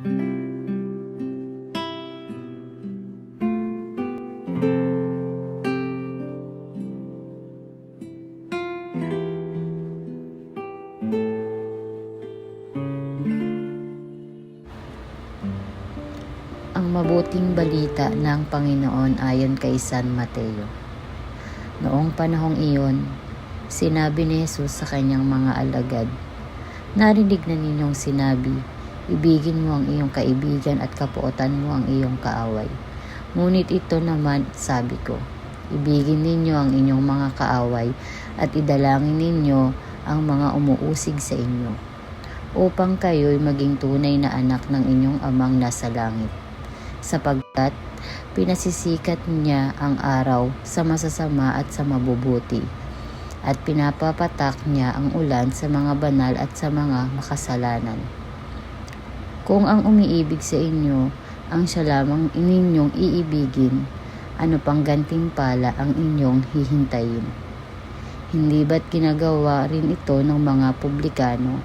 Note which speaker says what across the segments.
Speaker 1: Ang mabuting balita ng Panginoon ayon kay San Mateo. Noong panahong iyon, sinabi ni Jesus sa kanyang mga alagad, "Narinig na ninyong sinabi, ibigin mo ang iyong kaibigan at kapuotan mo ang iyong kaaway. Ngunit ito naman sabi ko, ibigin ninyo ang inyong mga kaaway at idalangin ninyo ang mga umuusig sa inyo, upang kayo'y maging tunay na anak ng inyong amang nasa langit. Sapagkat pinasisikat niya ang araw sa masasama at sa mabubuti, at pinapapatak niya ang ulan sa mga banal at sa mga makasalanan. Kung ang umiibig sa inyo ang siya lamang ninyong iibigin, ano pang gantimpala ang inyong hihintayin? Hindi ba't ginagawa rin ito ng mga publikano?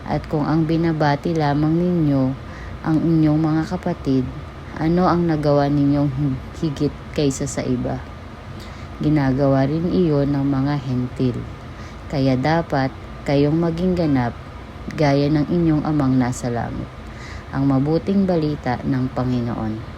Speaker 1: At kung ang binabati lamang ninyo ang inyong mga kapatid, ano ang nagawa ninyong higit kaysa sa iba? Ginagawa rin iyon ng mga hentil. Kaya dapat kayong maging ganap gaya ng inyong amang nasa langit." Ang mabuting balita ng Panginoon.